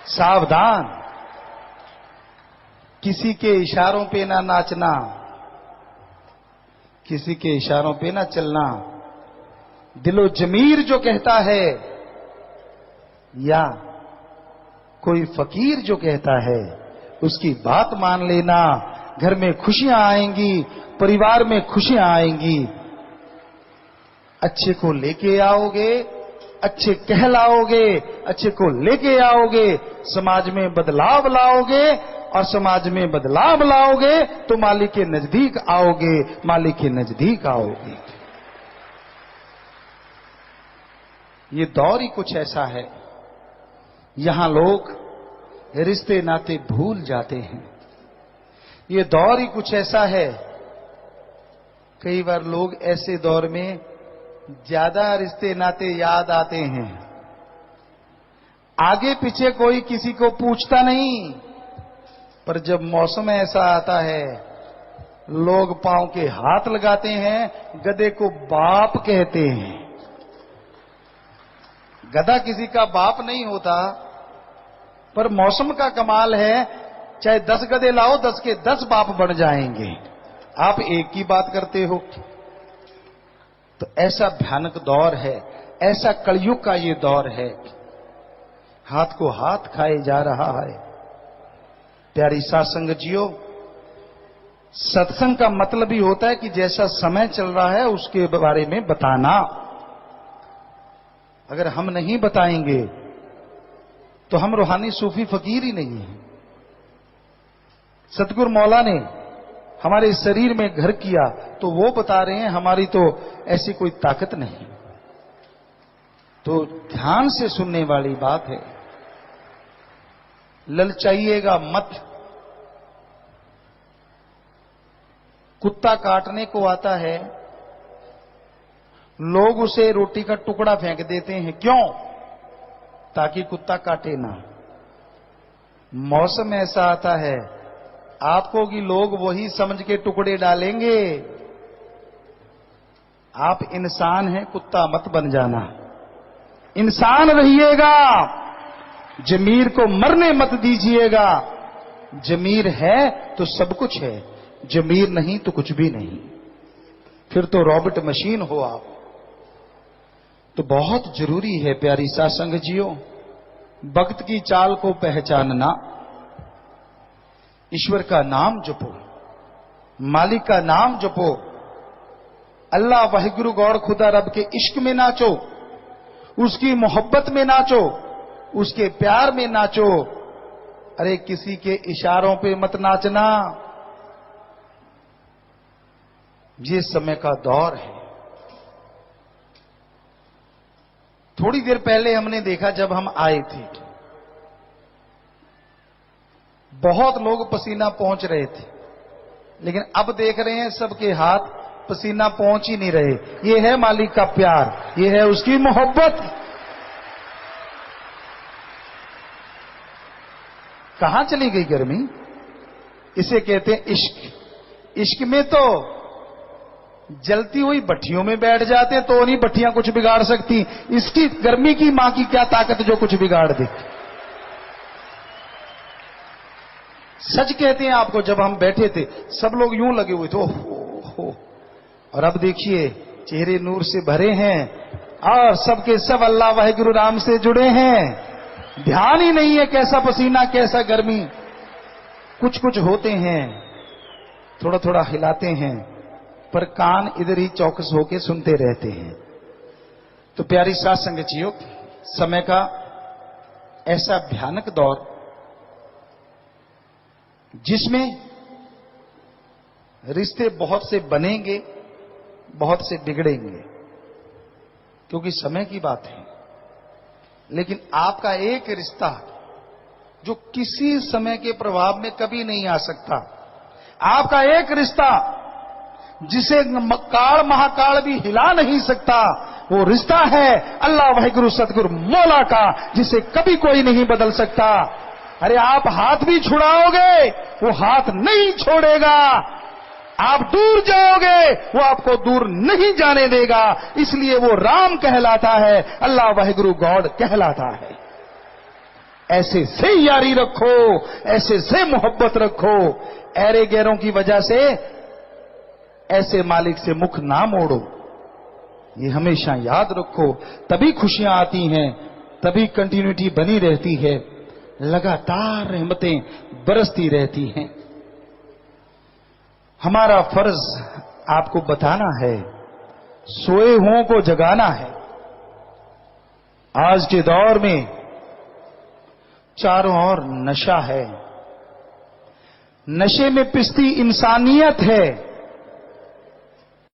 सावधान, किसी के इशारों पे ना नाचना, किसी के इशारों पे ना चलना। दिलो जमीर जो कहता है या कोई फकीर जो कहता है उसकी बात मान लेना। घर में खुशियां आएंगी, परिवार में खुशियां आएंगी। अच्छे को लेके आओगे, अच्छे कहलाओगे, अच्छे को लेके आओगे, समाज में बदलाव लाओगे, और समाज में बदलाव लाओगे तो मालिक के नजदीक आओगे, मालिक के नजदीक आओगे। ये दौर ही कुछ ऐसा है, यहां लोग रिश्ते नाते भूल जाते हैं। ये दौर ही कुछ ऐसा है, कई बार लोग ऐसे दौर में ज्यादा रिश्ते नाते याद आते हैं। आगे पीछे कोई किसी को पूछता नहीं, पर जब मौसम ऐसा आता है लोग पांव के हाथ लगाते हैं, गधे को बाप कहते हैं। गधा किसी का बाप नहीं होता, पर मौसम का कमाल है, चाहे 10 गधे लाओ 10 के 10 बाप बन जाएंगे। आप एक की बात करते हो। तो ऐसा भयानक दौर है, ऐसा कलयुग का ये दौर है, हाथ को हाथ खाए जा रहा है। प्यारी साध संगत जियो, सत्संग का मतलब ही होता है कि जैसा समय चल रहा है उसके बारे में बताना। अगर हम नहीं बताएंगे तो हम रूहानी सूफी फकीर ही नहीं है। सतगुरु मौला ने हमारे शरीर में घर किया तो वो बता रहे हैं, हमारी तो ऐसी कोई ताकत नहीं। तो ध्यान से सुनने वाली बात है, ललचाइएगा मत। कुत्ता काटने को आता है, लोग उसे रोटी का टुकड़ा फेंक देते हैं। क्यों? ताकि कुत्ता काटे ना। मौसम ऐसा आता है आपको कि लोग वही समझ के टुकड़े डालेंगे। आप इंसान हैं, कुत्ता मत बन जाना, इंसान रहिएगा। जमीर को मरने मत दीजिएगा। जमीर है तो सब कुछ है, जमीर नहीं तो कुछ भी नहीं, फिर तो रॉबोट मशीन हो आप। तो बहुत जरूरी है प्यारी साध संगत जियो, वक्त की चाल को पहचानना। ईश्वर का नाम जपो, मालिक का नाम जपो, अल्लाह वाहिगुरु गौर खुदा रब के इश्क में नाचो, उसकी मोहब्बत में नाचो, उसके प्यार में नाचो। अरे किसी के इशारों पे मत नाचना। ये समय का दौर है। थोड़ी देर पहले हमने देखा, जब हम आए थे बहुत लोग पसीना पहुंच रहे थे, लेकिन अब देख रहे हैं सबके हाथ पसीना पहुंच ही नहीं रहे। ये है मालिक का प्यार, ये है उसकी मोहब्बत। कहां चली गई गर्मी? इसे कहते हैं इश्क। इश्क में तो जलती हुई भट्टियों में बैठ जाते हैं तो नहीं भट्टियां कुछ बिगाड़ सकती। इसकी गर्मी की मां की क्या ताकत जो कुछ बिगाड़ दे। सच कहते हैं आपको, जब हम बैठे थे सब लोग यूं लगे हुए थे, ओहो, और अब देखिए चेहरे नूर से भरे हैं और सबके सब अल्लाह वाहिगुरु राम से जुड़े हैं। ध्यान ही नहीं है कैसा पसीना कैसा गर्मी। कुछ कुछ होते हैं, थोड़ा थोड़ा हिलाते हैं, पर कान इधर ही चौकस होके सुनते रहते हैं। तो प्यारी साध संगत जियो, समय का ऐसा भयानक दौर जिसमें रिश्ते बहुत से बनेंगे, बहुत से बिगड़ेंगे, क्योंकि समय की बात है। लेकिन आपका एक रिश्ता जो किसी समय के प्रभाव में कभी नहीं आ सकता, आपका एक रिश्ता जिसे काल महाकाल भी हिला नहीं सकता, वो रिश्ता है अल्लाह वाहिगुरु सतगुरु मौला का, जिसे कभी कोई नहीं बदल सकता। अरे आप हाथ भी छुड़ाओगे वो हाथ नहीं छोड़ेगा, आप दूर जाओगे वो आपको दूर नहीं जाने देगा। इसलिए वो राम कहलाता है, अल्लाह वाहिगुरु गॉड कहलाता है। ऐसे से यारी रखो, ऐसे से मोहब्बत रखो, ऐरे गैरों की वजह से ऐसे मालिक से मुख ना मोड़ो। ये हमेशा याद रखो, तभी खुशियां आती हैं, तभी कंटिन्यूटी बनी रहती है, लगातार रहमतें बरसती रहती हैं। हमारा फर्ज आपको बताना है, सोए हुओं को जगाना है। आज के दौर में चारों ओर नशा है, नशे में पिसती इंसानियत है।